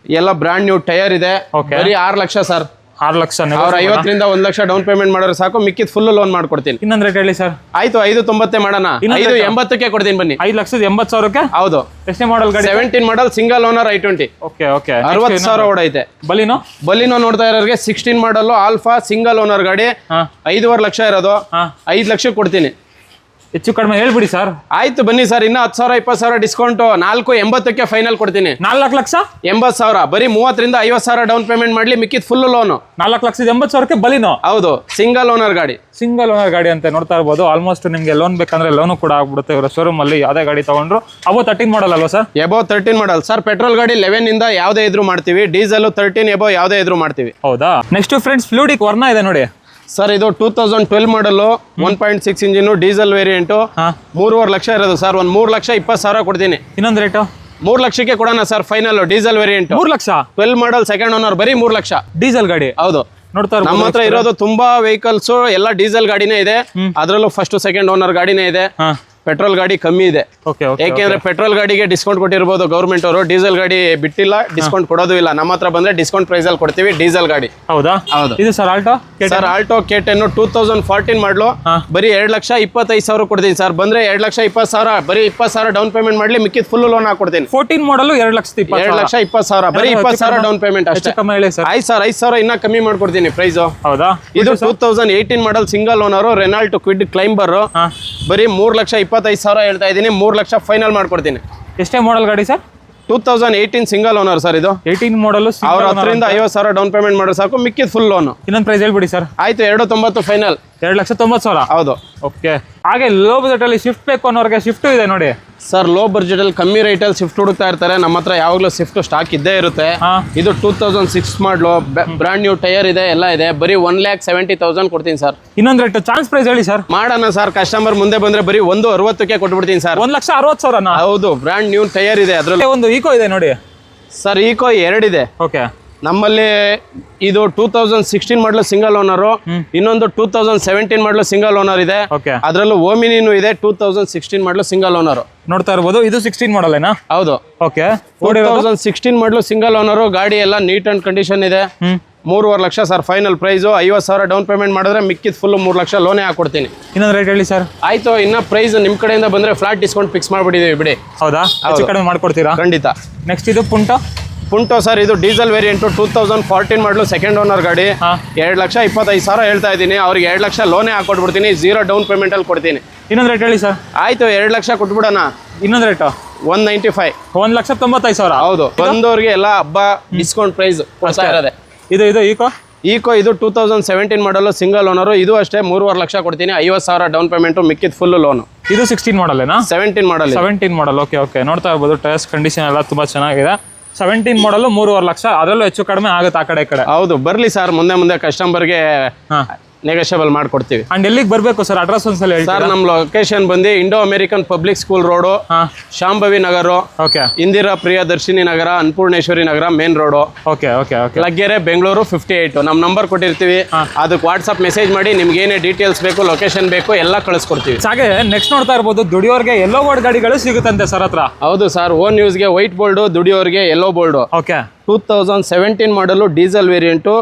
ಎಲ್ಲ ಬ್ರಾಂಡ್ ನ್ಯೂ ಟೈರ್ ಇದೆ. ಬರೀ 6 ಲಕ್ಷ ಸರ್. 6 ಲಕ್ಷ ಅವ್ರ 50ರಿಂದ 1 ಲಕ್ಷ ಡೌನ್ ಪೇಮೆಂಟ್ ಮಾಡಿದ್ರೆ ಸಾಕು, ಮಿಕ್ಕಿದ್ ಫುಲ್ ಲೋನ್ ಮಾಡ್ಕೊಡ್ತೀನಿ. ಇನ್ನೊಂದು ರೇಟ್ ಹೇಳಿ ಸರ್. ಆಯ್ತು 590 ಮಾಡೋಣ, 580ಕ್ಕೆ ಕೊಡ್ತೀನಿ ಬನ್ನಿ. 5,80,000ಕ್ಕೆ. ಹೌದು. ಎಷ್ಟೇ ಮಾಡಲ್ ಗಾಡಿ? 17 model single owner i20. Okay okay. 60,000 ಓಡೈತೆ. ಬಲಿನೋ ನೋಡ್ತಾ ಇರೋರಿಗೆ 16 ಮಾಡಲ್ ಆಲ್ಫಾ ಸಿಂಗಲ್ ಓನರ್ ಗಾಡಿ 5.5 ಲಕ್ಷ ಇರೋದು, 5 ಲಕ್ಷ ಕೊಡ್ತೀನಿ. ಹೆಚ್ಚು ಕಡಿಮೆ ಹೇಳ್ಬಿಡಿ ಸರ್. ಆಯ್ತು ಬನ್ನಿ ಸರ್, ಇನ್ನ 10,000 20,000 ಡಿಸ್ಕೌಂಟ್, 480ಕ್ಕೆ ಫೈನಲ್ ಕೊಡ್ತೀನಿ. 4,80,000 ಬರೀ 30,000ರಿಂದ 50,000 ಡೌನ್ ಪೇಮೆಂಟ್ ಮಾಡ್ಲಿ, ಮಿಕ್ಕಿದ್ ಫುಲ್ ಲೋನು. 4,80,000ಕ್ಕೆ ಬಲಿನೋ. ಹೌದು, ಸಿಂಗಲ್ ಓನರ್ ಗಾಡಿ. ಸಿಂಗಲ್ ಓನರ್ ಗಾಡಿ ಅಂತ ನೋಡ್ತಾ ಇರ್ಬೋದು. ಆಲ್ಮೋಸ್ಟ್ ನಿಮಗೆ ಲೋನ್ ಬೇಕಂದ್ರೆ ಲೋನು ಕೂಡ ಆಗ್ಬಿಡುತ್ತೆ ಇವರ ಶೋರೂಮ್ ಅಲ್ಲಿ. ಯಾವುದೇ ಗಾಡಿ ತಗೊಂಡ್ರು ಅಬೋ 13 ಮಾಡಲ್ ಅಲ್ವಾ sir? Above 13 model sir. Petrol ಗಾಡಿ 11 ಇಂದ ಯಾವುದೇ ಇದ್ರು ಮಾಡ್ತೀವಿ, ಡೀಸೆಲ್ 13 ಎಬೋ ಯಾವುದೇ ಇದ್ರು ಮಾಡ್ತೀವಿ. ಹೌದಾ? ನೆಕ್ಸ್ಟ್ ಫ್ರೆಂಡ್ಸ್ ಫ್ಲೂಡಿಕ್ ವರ್ನಾ ಇದೆ ನೋಡಿ ಸರ್. ಇದು 2012 ಮಾಡಲು 1.6 ಇಂಜಿನ್ ಡೀಸೆಲ್ ವೇರಿಯಂಟು, 3.5 ಲಕ್ಷ ಇರೋದು ಸರ್. 3,20,000 ಕೊಡ್ತೀನಿ. ಇನ್ನೊಂದು ರೇಟು 3 ಲಕ್ಷಕ್ಕೆ ಕೊಡೋಣ sir final. Diesel variant 3 lakh. 12 model second owner, ಬರೀ 3 ಲಕ್ಷ ಡೀಸೆಲ್ ಗಾಡಿ. ಹೌದು. ನೋಡ್ತಾ ನಮ್ಮ ಹತ್ರ ಇರೋದು ತುಂಬಾ ವೆಹಿಕಲ್ಸ್ ಎಲ್ಲ ಡೀಸೆಲ್ ಗಾಡಿನೇ ಇದೆ. ಅದ್ರಲ್ಲೂ ಫಸ್ಟ್ ಸೆಕೆಂಡ್ ಓನರ್ ಗಾಡಿನೇ ಇದೆ. ಪೆಟ್ರೋಲ್ ಗಾಡಿ ಕಮ್ಮಿ ಇದೆ. ಯಾಕೆಂದ್ರೆ ಪೆಟ್ರೋಲ್ ಗಾಡಿಗೆ ಡಿಸ್ಕೌಂಟ್ ಕೊಟ್ಟಿರ್ಬೋದು ಗೌರ್ಮೆಂಟ್ ಅವರು, ಡೀಸೆಲ್ ಗಾಡಿ ಬಿಟ್ಟಿಲ್ಲ, ಡಿಸ್ಕೌಂಟ್ ಕೊಡೋದು ಇಲ್ಲ. ನಮ್ಮ ಹತ್ರ ಬಂದ್ರೆ ಡಿಸ್ಕೌಂಟ್ ಪ್ರೈಸ್ ಅಲ್ಲಿ ಕೊಡ್ತೀವಿ ಡೀಸೆಲ್ ಗಾಡಿ. ಹೌದಾ? ಹೌದು. ಇದು sir Alto. Sir Alto K10 2014 ಮಾಡಲು, ಬರೀ 2,25,000 ಕೊಡ್ತೀನಿ ಸರ್. ಬಂದ್ರೆ 2,20,000, ಬರೀ 20,000 ಡೌನ್ ಪೇಮೆಂಟ್ ಮಾಡ್ಲಿ, ಮಿಕ್ಕಿದ್ ಫುಲ್ ಲೋನ್ ಹಾಕೊಡ್ತೀನಿ. 14 ಮಾಡಲು 2,20,000, ಬರೀ 20,000 ಡೌನ್ ಪೇಮೆಂಟ್ ಅಷ್ಟೇ. ಆಯ್ತು ಸರ್, 5,000 ಇನ್ನ ಕಮ್ಮಿ ಮಾಡ್ಕೊಡ್ತೀನಿ ಪ್ರೈಸ್. ಹೌದಾ? ಇದು 2018 ಮಾಡಲ್ single owner Renault Kwid climber, ಬರೀ 3,25,000 ಹೇಳ್ತಾ ಇದೀನಿ. 3 ಲಕ್ಷ ಫೈನಲ್ ಮಾಡ್ಕೊಡ್ತೀನಿ. ಎಷ್ಟೇ ಮಾಡಲ್ ಗಾಡಿ ಸರ್? 2018 single owner sir. ಇದು 18 ಮಾಡಲ್. ಅವ್ರ 10,000ರಿಂದ 50,000 ಡೌನ್ ಪೇಮೆಂಟ್ ಮಾಡಿದ್ರೆ ಸಾಕು, ಮಿಕ್ಕಿದ್ ಫುಲ್ ಲೋನ್. ಇನ್ನೊಂದು ಪ್ರೈಸ್ ಹೇಳ್ಬಿಡಿ ಸರ್. ಆಯ್ತು 2.90 ಫೈನಲ್. 2,90,000. ಹೌದು. ಓಕೆ. ಹಾಗೆ ಲೋ ಬಜೆಟ್ ಅಲ್ಲಿ ಶಿಫ್ಟ್ ಬೇಕು ಅನ್ನೋರಿಗೆ ಶಿಫ್ಟ್ ಇದೆ ನೋಡಿ ಸರ್. ಲೋ ಬಜೆಟ್ ಅಲ್ಲಿ ಕಮ್ಮಿ ರೇಟ್ ಅಲ್ಲಿ ಶಿಫ್ಟ್ ಹುಡುಕ್ತಾ ಇರ್ತಾರೆ, ನಮ್ಮ ಹತ್ರ ಯಾವಾಗಲೂ ಶಿಫ್ಟ್ ಸ್ಟಾಕ್ ಇದ್ದೇ ಇರುತ್ತೆ. ಇದು 2006 ಮಾಡಲು, ಬ್ರಾಂಡ್ ನ್ಯೂ ಟೈರ್ ಇದೆ, ಎಲ್ಲ ಇದೆ. ಬರೀ 1,70,000 ಕೊಡ್ತೀನಿ ಸರ್. ಇನ್ನೊಂದು ರೇಟ್ ಚಾನ್ಸ್ ಪ್ರೈಸ್ ಹೇಳಿ ಸರ್. ಮಾಡೋಣ ಸರ್, ಕಸ್ಟಮರ್ ಮುಂದೆ ಬಂದ್ರೆ ಬರೀ 1,60,000ಕ್ಕೆ ಕೊಟ್ಬಿಡ್ತೀನಿ ಸರ್. 1,60,000. ಹೌದು, ಬ್ರಾಂಡ್ ನ್ಯೂ ಟೈರ್ ಇದೆ. ಅದ್ರಲ್ಲಿ ಒಂದು ಈಕೋ ಇದೆ ನೋಡಿ ಸರ್. ಈಕೋ 2 ಇದೆ. ಓಕೆ. ನಮ್ಮಲ್ಲಿ ಇದು 2016 ಮಾಡಲು ಸಿಂಗಲ್ ಓನರು, ಇನ್ನೊಂದು 2017 ಮಾಡಲು ಸಿಂಗಲ್ ಓನರ್ ಇದೆ. ಅದರಲ್ಲೂ ಓಮಿನಿನೂ ಇದೆ. 2016 ಮಾಡಲು ಸಿಂಗಲ್ ಓನರ್ ನೋಡ್ತಾ ಇರಬಹುದು. ಇದು 16 ಮಾಡಲ್ ಏನಾ? ಹೌದು. ಓಕೆ. 2016 ಮಾಡಲು ಸಿಂಗಲ್ ಓನರು, ಗಾಡಿ ಎಲ್ಲ ನೀಟ್ ಅಂಡ್ ಕಂಡೀಷನ್ ಇದೆ. 3.5 lakh sir final price. 50,000 down payment ಮಾಡಿದ್ರೆ ಮಿಕ್ಕಿದ್ ಫುಲ್ 3 ಲಕ್ಷ ಲೋನೇ ಹಾಕೊಡ್ತೀನಿ. ಇನ್ನೊಂದು ರೇಟ್ ಹೇಳಿ ಸರ್. ಆಯ್ತು, ಇನ್ನ ಪ್ರೈಸ್ ನಿಮ್ ಕಡೆಯಿಂದ ಬಂದ್ರೆ ಫ್ಲಾಟ್ ಡಿಸ್ಕೌಂಟ್ ಫಿಕ್ಸ್ ಮಾಡ್ಬಿಟ್ಟಿದೀವಿ ಬಿಡಿ. ಹೌದಾ? ಹೆಚ್ಚು ಕಡಿಮೆ ಮಾಡ್ಕೊಡ್ತೀರಾ? ಖಂಡಿತ. ನೆಕ್ಸ್ಟ್ ಇದು ಪುಂಟೋ ಸರ್. ಇದು ಡೀಸೆಲ್ ವೇರಿಯಂಟು 2014 ಮಾಡಲು ಸೆಕೆಂಡ್ ಓನರ್ ಗಾಡಿ. 2,25,000 ಹೇಳ್ತಾ ಇದ್ದೀನಿ. ಅವ್ರಿಗೆ 2 ಲಕ್ಷ ಲೋನೇ ಹಾಕೊಟ್ಬಿಡ್ತೀನಿ, 0 ಡೌನ್ ಪೇಮೆಂಟ್ ಅಲ್ಲಿ ಕೊಡ್ತೀನಿ. ಇನ್ನೊಂದು ರೇಟ್ ಹೇಳಿ ಸರ್. ಆಯ್ತು 2 ಲಕ್ಷ ಕೊಟ್ಬಿಡೋಣ. ಇನ್ನೊಂದು ರೇಟ್ 195. 1,95,000. ಹೌದು. ಬಂದವ್ರಿಗೆ ಎಲ್ಲ ಹಬ್ಬ ಡಿಸ್ಕೌಂಟ್ ಪ್ರೈಸ್ ಕೊಡ್ತಾ ಇರೋದೆ. ಇದು ಈಕೋ ಇದು 2017 ಮಾಡಲು ಸಿಂಗಲ್ ಓನರು. ಇದು ಅಷ್ಟೇ 3.5 ಲಕ್ಷ ಕೊಡ್ತೀನಿ. 50,000 ಡೌನ್ ಪೇಮೆಂಟು, ಮಿಕ್ಕಿದ್ ಫುಲ್ ಲೋನು. ಇದು 16 ಮಾಡಲ್ ಏನಾ? 17 ಮಾಡಲ್. 17 ಮಾಡಲ್. ಓಕೆ. ನೋಡ್ತಾ ಇರ್ಬೋದು, ಟೈರ್ಸ್ ಕಂಡೀಷನ್ ಎಲ್ಲ ತುಂಬಾ ಚೆನ್ನಾಗಿದೆ. 17 ಮಾಡಲ್ 3.5 ಲಕ್ಷ, ಅದರಲ್ಲೂ ಹೆಚ್ಚು ಕಡಿಮೆ ಆಗುತ್ತೆ ಆ ಕಡೆ ಈ ಕಡೆ. ಹೌದು, ಬರ್ಲಿ ಸರ್, ಮುಂದೆ ಕಸ್ಟಮರ್ಗೆ ನೆಗೋಷಿಯಬಲ್ ಮಾಡ್ಕೊಡ್ತೀವಿ. ಅಂಡ್ ಎಲ್ಲಿಗೆ ಬರಬೇಕು ಸರ್? ಅಡ್ರೆಸ್ ಒಂದ್ಸಲ ಹೇಳಿ ಸರ್. ನಮ್ಮ ಲೊಕೇಶನ್ ಬಂದು Indo American public school road, Shambhavi Nagar, Indira Priyadarshini Nagar, Annapoorneshwari Nagar, main road. Okay. Laggere, Bengaluru 58. ನಮ್ಮ ನಂಬರ್ ಕೊಟ್ಟಿರ್ತೀವಿ, ಅದಕ್ಕೆ ವಾಟ್ಸಪ್ ಮೆಸೇಜ್ ಮಾಡಿ ನಿಮ್ಗೆ ಏನೇ ಡೀಟೇಲ್ಸ್ ಬೇಕು, ಲೊಕೇಶನ್ ಬೇಕು, ಎಲ್ಲ ಕಳಿಸ್ಕೊಡ್ತೀವಿ. ಹಾಗೆ ನೆಕ್ಸ್ಟ್ ನೋಡ್ತಾ ಇರ್ಬೋದು, ದುಡಿಯೋರ್ಗೆ ಎಲ್ಲೋ ಬೋರ್ಡ್ ಗಾಡಿಗಳು ಸಿಗುತ್ತಂತೆ ಸರ್ ಹತ್ರ. ಹೌದು ಸರ್. ಓನ್ ಯೂಸ್ಗೆ ವೈಟ್ ಬೋರ್ಡು, ದುಡಿಯೋರ್ಗೆ ಎಲ್ಲೋ ಬೋರ್ಡು. ಓಕೆ. 2017 ಮಾಡಲು ಡೀಸೆಲ್ ವೇರಿಯಂಟು,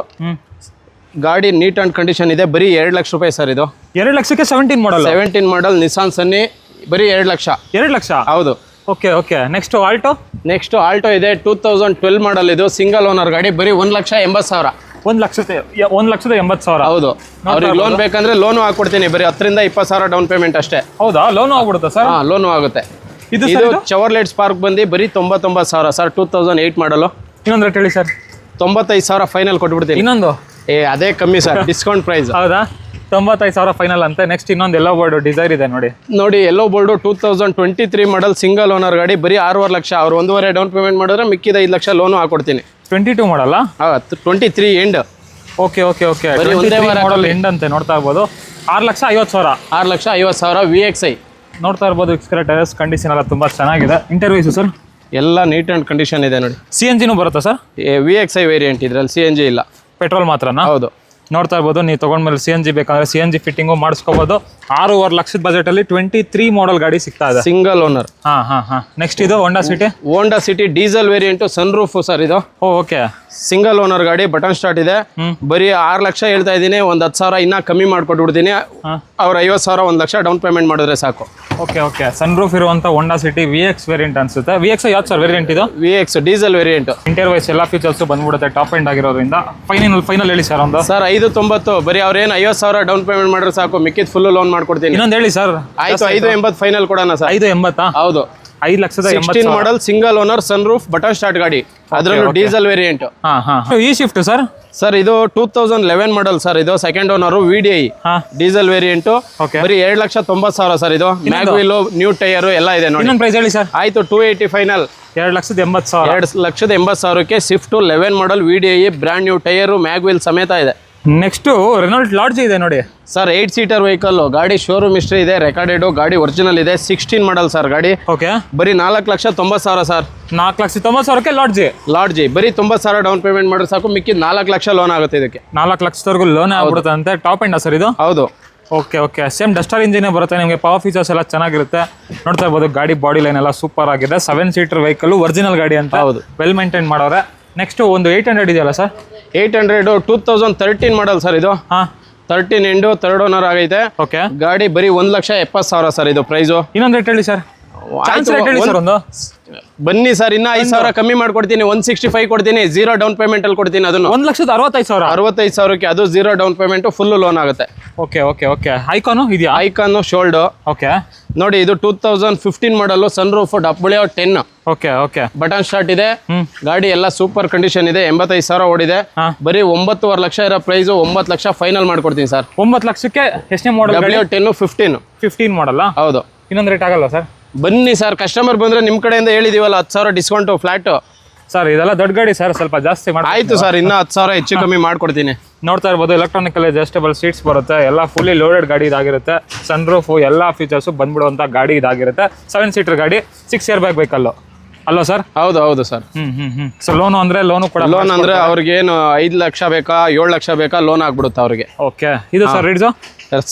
ಗಾಡಿ ನೀಟ್ ಅಂಡ್ ಕಂಡೀಷನ್ ಇದೆ. ಬರೀ 2 ಲಕ್ಷ ರೂಪಾಯಿ ಸರ್. ಇದು 2 ಲಕ್ಷಕ್ಕೆ 17 ಮಾಡಲ್ ನಿಸಾನ್ ಸನ್ನಿ, ಬರೀ 2 ಲಕ್ಷ. 2 ಲಕ್ಷ. ಹೌದು. ಓಕೆ. ನೆಕ್ಸ್ಟ್ ಆಲ್ಟೋ ಇದೆ. 2012 ಮಾಡಲ್. ಇದು ಸಿಂಗಲ್ ಓನರ್ ಗಾಡಿ, ಬರೀ 1,80,000. 1,80,000. ಹೌದು. ಅವ್ರಿಗೆ ಲೋನ್ ಬೇಕಂದ್ರೆ ಲೋನು ಹಾಕೊಡ್ತೀನಿ. ಬರೀ 10,000ರಿಂದ 20,000 ಡೌನ್ ಪೇಮೆಂಟ್ ಅಷ್ಟೇ. ಹೌದಾ? Loan ಆಗ್ಬಿಡುತ್ತಾ sir? ಲೋನು ಆಗುತ್ತೆ. ಇದು ಚವರ್ಲೆಟ್ ಸ್ಪಾರ್ಕ್ ಬಂದು ಬರೀ 99,000 ಸರ್. 2008 ಮಾಡಲು. ಇನ್ನೊಂದು ರೇಟ್ ಹೇಳಿ ಸರ್. 95,000 ಫೈನಲ್ ಕೊಟ್ಬಿಡ್ತೀನಿ. ಇನ್ನೊಂದು ಅದೇ ಕಮ್ಮಿ ಸರ್, ಡಿಸ್ಕೌಂಟ್ ಪ್ರೈಸ್. ಹೌದಾ? 95,000 ಫೈನಲ್ ಅಂತ. ನೆಕ್ಸ್ಟ್ ಇನ್ನೊಂದು ಎಲ್ಲೋ ಬೋರ್ಡ್ ಡಿಸೈರ್ ಇದೆ ನೋಡಿ. ಎಲ್ಲೋ ಬೋರ್ಡು 2023 ಮಾಡಲ್ ಸಿಂಗಲ್ ಓನರ್ ಗಾಡಿ, ಬರೀ 6.5 ಲಕ್ಷ. ಅವ್ರು 1.5 ಡೌನ್ ಪೇಮೆಂಟ್ ಮಾಡಿದ್ರೆ ಮಿಕ್ಕಿದ 5 ಲಕ್ಷ ಲೋನು ಹಾಕೊಡ್ತೀನಿ. 22 ಮಾಡಲ್ಲ? 23 ಎಂಡ್. ಓಕೆ. ಮಾಡಲ್ ಎಂಡ್ ಅಂತೆ. ನೋಡ್ತಾ ಇರ್ಬೋದು. 6,50,000. 6,50,000 VXI. ನೋಡ್ತಾ ಇರ್ಬೋದು. ಟೈರ್ಸ್ ಕಂಡೀಷನ್ ಎಲ್ಲ ತುಂಬಾ ಚೆನ್ನಾಗಿದೆ. ಇಂಟರ್ವ್ಯೂಸ್ ಸರ್ ಎಲ್ಲ ನೀಟ್ ಅಂಡ್ ಕಂಡೀಷನ್ ಇದೆ ನೋಡಿ. CNGನೂ ಬರುತ್ತಾ ಸರ್? VXI variant. ಇದ್ರಲ್ಲಿ CNG ಇಲ್ಲ, ಪೆಟ್ರೋಲ್ ಮಾತ್ರನಾ? ಹೌದು. ನೋಡ್ತಾ ಇರ್ಬೋದು, ನೀವು ತೊಗೊಂಡ್ಮೇಲೆ CNG ಬೇಕಂದ್ರೆ CNG ಫಿಟ್ಟಿಂಗು ಮಾಡಿಸ್ಕೋಬೋದು. 6.5 ಲಕ್ಷದ ಬಜೆಟಲ್ಲಿ 23 ಮಾಡೆಲ್ ಗಾಡಿ ಸಿಗ್ತಾ ಇದೆ. Single owner. ಹಾಂ. ನೆಕ್ಸ್ಟ್ ಇದು Honda City diesel variant, sunroof sir ಇದು. ಓಕೆ. ಸಿಂಗಲ್ ಓನರ್ ಗಾಡಿ, ಬಟನ್ ಸ್ಟಾರ್ಟ್ ಇದೆ. ಬರೀ 6 ಲಕ್ಷ ಹೇಳ್ತಾ ಇದ್ದೀನಿ, ಒಂದು 10,000 ಇನ್ನೂ ಕಮ್ಮಿ ಮಾಡ್ಕೊಟ್ಬಿಡ್ತೀನಿ. ಅವ್ರು 50,000 1 ಲಕ್ಷ ಡೌನ್ ಪೇಮೆಂಟ್ ಮಾಡಿದ್ರೆ ಸಾಕು. ಓಕೆ. ಸನ್ ರೂಫ್ ಇರುವಂಥ ಹೋಂಡಾ ಸಿಟಿ VX ವೇರಿಯಂಟ್ ಅನ್ಸುತ್ತೆ. VX ಯಾವ್ದು ಸರ್ ವೇರಿಯಂಟ್ ಇದು? VX diesel variant. Interior wise ಎಲ್ಲ ಫೀಚರ್ಸ್ ಬಂದ್ಬಿಡುತ್ತೆ, ಟಾಪ್ ಎಂಡ್ ಆಗಿರೋದ್ರಿಂದ. ಫೈನಲ್ ಹೇಳಿ ಸರ್ ಒಂದು. ಸರ್ 590, ಬರೀ ಅವ್ರೇನು 50,000 ಡೌನ್ ಪೇಮೆಂಟ್ ಮಾಡಿದ್ರೆ ಸಾಕು, ಮಿಕ್ಕಿದ್ ಫುಲ್ ಲೋನ್ ಮಾಡ್ಕೊಡ್ತೀನಿ. ಇನ್ನೊಂದು ಹೇಳಿ ಸರ್. ಆಯ್ತು, 580 ಫೈನಲ್ ಕೊಡೋಣ ಸರ್. 580? ಹೌದು. 5,80,000 model, single owner, sun roof, button start ಗಾಡಿ, ಅದರಲ್ಲೂ ಡೀಸೆಲ್ ವೇರಿಯಂಟ್. ಈ ಶಿಫ್ಟ್ ಸರ್? ಸರ್ ಇದು 2011 ಮಾಡಲ್ ಸರ್. ಇದು second owner, VDI diesel variant. ಬರೀ 2,90,000 ಸರ್. ಇದು ಮ್ಯಾಗ್ವಿಲ್, ನ್ಯೂ ಟೈರ್ ಎಲ್ಲ ಇದೆ ನೋಡಿ. ಇನ್ನೊಂದು ಪ್ರೈಸ್ ಹೇಳಿ ಸರ್. ಆಯ್ತು, 280 ಫೈನಲ್. 2,80,000. 2,80,000ಕ್ಕೆ ಸ್ವಿಫ್ಟ್ 11 ಮಾಡಲ್, VDI, brand new tyre, mag wheel ಸಮೇತ ಇದೆ. ನೆಕ್ಸ್ಟ್ ರೆನಾಲ್ಟ್ ಲಾಡ್ಜ್ ಇದೆ ನೋಡಿ ಸರ್. 8 ಸೀಟರ್ ವೆಹಿಕಲ್ ಗಾಡಿ, ಶೋರೂಮ್ ಹಿಸ್ಟ್ರಿ ಇದೆ, ರೆಕಾರ್ಡೆಡ್ ಗಾಡಿ, ಒರಿಜಿನಲ್ ಇದೆ. 16 ಮಾಡಲ್ ಸರ್ ಗಾಡಿ. ಓಕೆ. ಬರೀ 4,90,000 ಸರ್. 4,90,000ಕ್ಕೆ ಲಾಡ್ಜಿ ಬರೀ 90,000 ಡೌನ್ ಪೇಮೆಂಟ್ ಮಾಡಿದ್ರೆ ಸಾಕು, ಮಿಕ್ಕಿದ 4 ಲಕ್ಷ ಲೋನ್ ಆಗುತ್ತೆ. ಇದಕ್ಕೆ 4 ಲಕ್ಷದವರೆಗೂ ಲೋನ್ ಆಗ್ಬಿಡುತ್ತೆ ಅಂತೆ. ಟಾಪ್ ಎಂಡ್ ಸರ್ ಇದು? ಹೌದು. ಓಕೆ. ಸೇಮ್ ಡಸ್ಟರ್ ಇಂಜಿನೇ ಬರುತ್ತೆ ನಿಮಗೆ. ಪವರ್ ಫೀಚರ್ಸ್ ಎಲ್ಲ ಚೆನ್ನಾಗಿರುತ್ತೆ. ನೋಡ್ತಾ ಇರ್ಬೋದು, ಗಾಡಿ ಬಾಡಿ ಲೈನ್ ಎಲ್ಲ ಸೂಪರ್ ಆಗಿದೆ. 7 ಸೀಟರ್ ವೆಹಿಕಲ್, ಒರಿಜಿನಲ್ ಗಾಡಿ ಅಂತ. ಹೌದು. ವೆಲ್ ಮೇಂಟೈನ್ ಮಾಡೋರೆ. ನೆಕ್ಸ್ಟ್ ಒಂದು 800 ಇದೆಯಲ್ಲ ಸರ್? 800 2013 ಮಾಡಲ್ ಸರ್. ಇದು 13 ಎಂಡು, ಥರ್ಡ್ ಓನರ್ ಆಗೈತೆ. ಓಕೆ. ಗಾಡಿ ಬರೀ 1,70,000 ಸರ್. ಇದು ಪ್ರೈಸು. ಇನ್ನೊಂದು ರೇಟ್ ಹೇಳಿ ಸರ್. ಒಂದು ಬನ್ನಿ ಸರ್, ಇನ್ನ 5,000 ಕಮ್ಮಿ ಮಾಡ್ಕೊಡ್ತೀನಿ. 165 ಕೊಡ್ತೀನಿ, 0 ಡೌನ್ ಪೇಮೆಂಟ್ ಅಲ್ಲಿ ಕೊಡ್ತೀನಿ. ಅದನ್ನು 1,65,000. 65,000ಕ್ಕೆ ಅದು 0 ಡೌನ್ ಪೇಮೆಂಟ್, ಫುಲ್ ಲೋನ್ ಆಗುತ್ತೆ. ಓಕೆ. ಐಕಾನು ಇದೆಯಾ? Ikon sold. ಓಕೆ. ನೋಡಿ, ಇದು 2015 model, sun roof, W 10. Okay. Button start ಇದೆ. ಗಾಡಿ ಎಲ್ಲ ಸೂಪರ್ ಕಂಡೀಷನ್ ಇದೆ. 85,000 ಓಡಿದೆ. ಬರೀ 9.5 ಲಕ್ಷ ಇರೋ ಪ್ರೈಸ್, 9 ಲಕ್ಷ ಫೈನಲ್ ಮಾಡ್ಕೊಡ್ತೀನಿ ಸರ್. 9 ಲಕ್ಷಕ್ಕೆ ಎಷ್ಟನೇ ಮಾಡಲ್? ಡಬ್ಲ್ಯೂ 10 15 ಮಾಡಲ್ಲ? ಹೌದು. ಇನ್ನೊಂದು ರೇಟ್ ಆಗಲ್ಲ ಸರ್? ಬನ್ನಿ ಸರ್, ಕಸ್ಟಮರ್ ಬಂದ್ರೆ ನಿಮ್ ಕಡೆಯಿಂದ ಹೇಳಿದೀವಲ್ಲ, 10,000 ಡಿಸ್ಕೌಂಟ್ ಫ್ಲಾಟ್. ಸರ್ ಇದೆಲ್ಲ ದೊಡ್ಡ ಗಾಡಿ ಸರ್, ಸ್ವಲ್ಪ ಜಾಸ್ತಿ ಮಾಡಿ. ಆಯ್ತು ಸರ್, ಇನ್ನ 10,000 ಹೆಚ್ಚು ಕಮ್ಮಿ ಮಾಡ್ಕೊಡ್ತೀನಿ. ನೋಡ್ತಾ ಇರ್ಬೋದು, ಎಲೆಕ್ಟ್ರಾನಿಕಲ್ ಅಡ್ಜಸ್ಟಬಲ್ ಸೀಟ್ಸ್ ಬರುತ್ತೆ. ಎಲ್ಲ ಫುಲ್ಲಿ ಲೋಡೆಡ್ ಗಾಡಿ ಇದಾಗಿರುತ್ತೆ. ಸನ್ ರೂಫ್ ಎಲ್ಲ ಫೀಚರ್ಸು ಬಂದ್ಬಿಡುವಂಥ ಗಾಡಿ ಇದಾಗಿರುತ್ತೆ. 7 ಸೀಟರ್ ಗಾಡಿ, 6 ಇಯರ್ ಬ್ಯಾಕ್ ಬೇಕಲ್ಲೋ ಅಲ್ವಾ ಸರ್? ಹೌದು ಸರ್. ಸೊ ಲೋನು ಅಂದ್ರೆ ಲೋನು ಕೂಡ? ಲೋನ್ ಅಂದ್ರೆ ಅವ್ರಿಗೆ ಏನು 5 ಲಕ್ಷ ಬೇಕಾ 7 ಲಕ್ಷ ಬೇಕಾ, ಲೋನ್ ಆಗ್ಬಿಡುತ್ತೆ ಅವ್ರಿಗೆ. ಓಕೆ. ಇದು ಸರ್ ರಿಡ್ಜು?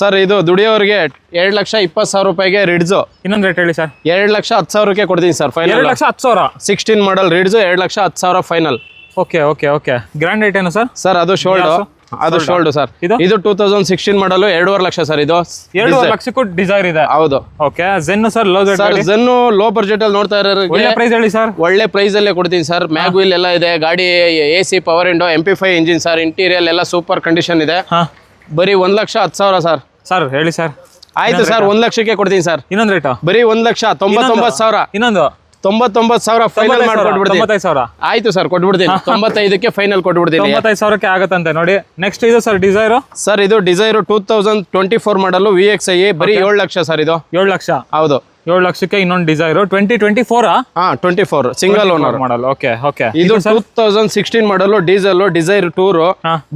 ಸರ್ ಇದು ದುಡಿಯೋರಿಗೆ 2,20,000 ರೂಪಾಯಿಗೆ ರಿಡ್ಜು. ಇನ್ನೊಂದು ರೇಟ್ ಹೇಳಿ ಸರ್. 2,10,000ಕ್ಕೆ ಕೊಡ್ತೀನಿ sir final. 2,10,000. 16 model Ritz, 2,10,000 final. Okay. Grand rate ಏನು ಸರ್? ಸರ್ ಅದು ಶೋಲ್ಡ್. ಅದು ಶೋಲ್ಡ್ ಸರ್. ಇದು 2016 ಮಾಡಲು 2.5 ಲಕ್ಷ ಸರ್. ಇದು 2.5 ಲಕ್ಷಕ್ಕೂ ಡಿಸೈರ್ ಇದೆ. ಹೌದು. Okay. Zen sir Zen low budget ಅಲ್ಲಿ ನೋಡ್ತಾ ಇರೋರಿಗೆ ಒಳ್ಳೆ ಪ್ರೈಸ್ ಹೇಳಿ ಸರ್. ಒಳ್ಳೆ ಪ್ರೈಸ್ ಅಲ್ಲೇ ಕೊಡ್ತೀನಿ ಸರ್. ಮ್ಯಾಗ್ವಿಲ್ ಎಲ್ಲ ಇದೆ, ಗಾಡಿ AC power window, MP5 engine sir. Interior ಎಲ್ಲ ಸೂಪರ್ ಕಂಡೀಷನ್ ಇದೆ. ಬರೀ 1,10,000 ಸರ್. ಸರ್ ಹೇಳಿ ಸರ್. ಆಯ್ತು ಸರ್, 1 ಲಕ್ಷಕ್ಕೆ ಕೊಡ್ತೀನಿ ಸರ್. ಇನ್ನೊಂದು ರೇಟ್? ಬರೀ 1,99,000. ಇನ್ನೊಂದು 99,000 ಫೈನಲ್ ಮಾಡ್ಕೊಟ್ಬಿಡ್ತೀನಿ. 95,000. ಆಯ್ತು ಸರ್, ಕೊಟ್ಬಿಡ್ತೀನಿ. 95ಕ್ಕೆ ಫೈನಲ್ ಕೊಟ್ಬಿಡ್ತೀನಿ. 95,000ಕ್ಕೆ ಆಗತ್ತಂತೆ ನೋಡಿ. ನೆಕ್ಸ್ಟ್ ಇದು ಸರ್ ಡಿಸೈರು? ಸರ್ ಇದು ಡಿಸೈರು 2024 ಮಾಡಲು VXi, ಬರೀ 7 ಲಕ್ಷ ಸರ್. ಇದು 7 ಲಕ್ಷ? ಹೌದು. 7 ಲಕ್ಷಕ್ಕೆ ಇನ್ನೊಂದು Dzire. 2024? 24 single owner model. Okay. ಇದು 2016 ಮಾಡಲು ಡಿಸೈರ್ ಟೂರ್.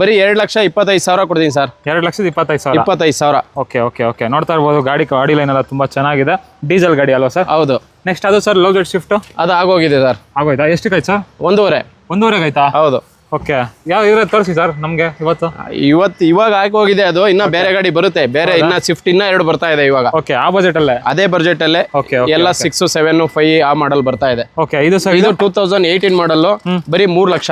ಬರೀ 2,25,000 ಕೊಡ್ತೀನಿ ಸರ್. 2,25,000? 25,000. ಓಕೆ. ನೋಡ್ತಾ ಇರ್ಬೋದು, ಗಾಡಿ ಲೈನ್ ಎಲ್ಲ ತುಂಬಾ ಚೆನ್ನಾಗಿದೆ. ಡೀಸೆಲ್ ಗಾಡಿ ಅಲ್ವಾ ಸರ್? ಹೌದು. ನೆಕ್ಸ್ಟ್ ಅದು ಸರ್ ಲೋ ಜೆಟ್ ಶಿಫ್ಟ್? ಅದು ಆಗೋಗಿದೆ ಸರ್. ಆಗೋಯ್ತಾ? ಎಷ್ಟಕ್ಕೆ ಆಯ್ತು ಸರ್? 1.5 ಆಯ್ತಾ? ಹೌದು. ಓಕೆ. ಯಾವ ಇರೋ ತೋರಿಸಿ ಸರ್ ನಮಗೆ ಇವಾಗ ಆಗೋಗಿದೆ. ಅದು ಇನ್ನ ಬೇರೆ ಗಾಡಿ ಬರುತ್ತೆ. ಬೇರೆ ಇನ್ನ ಸ್ವಿಫ್ಟ್ ಇನ್ನ 2 ಬರ್ತಾ ಇದೆ ಇವಾಗ. ಓಕೆ. ಆ ಬಜೆಟ್ ಅಲ್ಲೇ? ಅದೇ ಬಜೆಟ್ ಅಲ್ಲೇ. ಎಲ್ಲ 6, 7, 5 ಆ ಮಾಡಲ್ ಬರ್ತಾ ಇದೆ. ಓಕೆ. ಇದು ಸರ್? ಇದು 2018 ಮಾಡಲ್, ಬರೀ 3 ಲಕ್ಷ.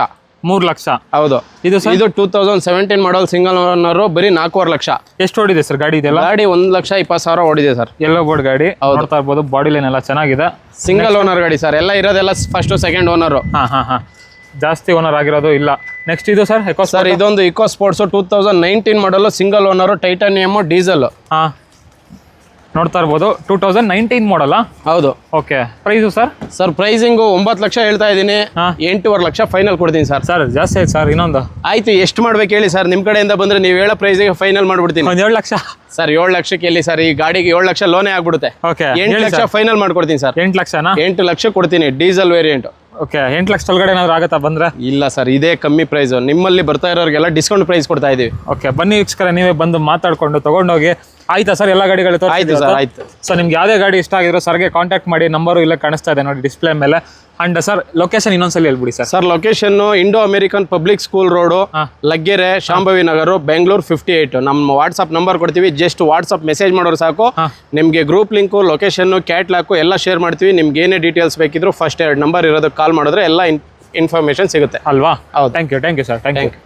3 ಲಕ್ಷ? ಹೌದು. ಇದು 2017 ಮಾಡಲ್, ಸಿಂಗಲ್ ಓನರ್, ಬರೀ 4.5 ಲಕ್ಷ. ಎಷ್ಟು ಓಡಿದೆ ಸರ್ ಗಾಡಿ? ಇದೆಲ್ಲ ಗಾಡಿ 1,20,000 ಓಡಿದೆ ಸರ್. ಎಲ್ಲೋ ಬೋರ್ಡ್ ಗಾಡಿ. ನೋಡ್ತಾ ಇರ್ಬೋದು, ಬಾಡಿ ಲೈನ್ ಎಲ್ಲ ಚೆನ್ನಾಗಿದೆ. ಸಿಂಗಲ್ ಓನರ್ ಗಾಡಿ ಸರ್. ಎಲ್ಲ ಇರೋದೆಲ್ಲ ಫಸ್ಟ್ ಸೆಕೆಂಡ್ ಓನರ್. ಜಾಸ್ತಿ ಓನರ್ ಆಗಿರೋದು ಇಲ್ಲ. ನೆಕ್ಸ್ಟ್ ಇದು ಸರ್ ಎಕೋ ಸರ್. ಇದೊಂದು ಇಕೋ ಸ್ಪೋರ್ಟ್ಸ್ 2019 ಮಾಡಲು, ಸಿಂಗಲ್ ಓನರ್, ಟೈಟಾನಿಯಮ್, ಡೀಸೆಲ್. ನೋಡ್ತಾ ಇರ್ಬೋದು, 2019 ಮಾಡಲ್ಲ? ಹೌದು. Okay. Price sir? Sir pricing 9 lakh ಹೇಳ್ತಾ ಇದ್ದೀನಿ. 8.5 ಲಕ್ಷ ಫೈನಲ್ ಕೊಡ್ತೀನಿ ಸರ್. ಸರ್ ಜಾಸ್ತಿ ಆಯ್ತು ಸರ್. ಇನ್ನೊಂದು ಆಯ್ತು, ಎಷ್ಟು ಮಾಡ್ಬೇಕು ಹೇಳಿ ಸರ್? ನಿಮ್ ಕಡೆಯಿಂದ ಬಂದ್ರೆ ನೀವು ಹೇಳೋ ಪ್ರೈಸಿಗೆ ಫೈನಲ್ ಮಾಡ್ಬಿಡ್ತೀನಿ. 7 ಲಕ್ಷ ಸರ್. 7 ಲಕ್ಷಕ್ಕೆ ಎಲ್ಲಿ ಸರ್? ಈ ಗಾಡಿಗೆ 7 ಲಕ್ಷ ಲೋನೇ ಆಗ್ಬಿಡುತ್ತೆ. ಓಕೆ. 8 ಲಕ್ಷ ಫೈನಲ್ ಮಾಡ್ಕೊಡ್ತೀನಿ ಸರ್. 8 ಲಕ್ಷನಾ? 8 ಲಕ್ಷ ಕೊಡ್ತೀನಿ, ಡೀಸೆಲ್ ವೇರಿಯಂಟ್. ಓಕೆ. 8 ಲಕ್ಷ ಒಳಗಡೆ ಏನಾದ್ರು ಆಗುತ್ತಾ ಬಂದ್ರೆ? ಇಲ್ಲ ಸರ್, ಇದೇ ಕಮ್ಮಿ ಪ್ರೈಸ್. ನಿಮ್ಮಲ್ಲಿ ಬರ್ತಾ ಇರೋರಿಗೆಲ್ಲ ಡಿಸ್ಕೌಂಟ್ ಪ್ರೈಸ್ ಕೊಡ್ತಾ ಇದೀವಿ. ಓಕೆ. ಬನ್ನಿ ವೀಕ್ಷಕರೇ, ನೀವೇ ಬಂದು ಮಾತಾಡ್ಕೊಂಡು ತಗೊಂಡೋಗಿ ಆಯ್ತಾ ಸರ್ ಎಲ್ಲ ಗಾಡಿಗಳು ಆಯ್ತು ಸರ್, ಆಯ್ತು. ಸೊ ನಿಮ್ಗೆ ಯಾವುದೇ ಗಾಡಿ ಇಷ್ಟ ಆಗಿರೋ ಸರ್ಗೆ ಕಾಂಟ್ಯಾಕ್ಟ್ ಮಾಡಿ, ನಂಬರು ಇಲ್ಲೇ ಕಾಣಿಸ್ತಾ ಇದೆ ನೋಡಿ ಡಿಸ್ಪ್ಲೇ ಮೇಲೆ. ಅಂಡ್ ಸರ್ ಲೊಕೇಶನ್ ಇನ್ನೊಂದ್ಸಲ ಹೇಳ್ಬಿಡಿ ಸರ್. Sir location Indo American public school road, Laggere, Shambhavi Nagar, Bengaluru 58. ನಮ್ಮ ವಾಟ್ಸಪ್ ನಂಬರ್ ಕೊಡ್ತೀವಿ, ಜಸ್ಟ್ ವಾಟ್ಸಪ್ ಮೆಸೇಜ್ ಮಾಡೋರು ಸಾಕು. ನಿಮಗೆ ಗ್ರೂಪ್ ಲಿಂಕು, ಲೊಕೇಶನ್, ಕ್ಯಾಟ್ಲಾಕು ಎಲ್ಲ ಶೇರ್ ಮಾಡ್ತೀವಿ. ನಿಮ್ಗೆ ಏನೇ ಡೀಟೇಲ್ಸ್ ಬೇಕಿದ್ರು ಫಸ್ಟ್ 2 ನಂಬರ್ ಇರೋದಕ್ಕೆ ಕಾಲ್ ಮಾಡಿದ್ರೆ ಎಲ್ಲ ಇನ್ಫಾರ್ಮೇಶನ್ ಸಿಗುತ್ತೆ ಅಲ್ವಾ? ಹೌದು. Thank you sir, thank you.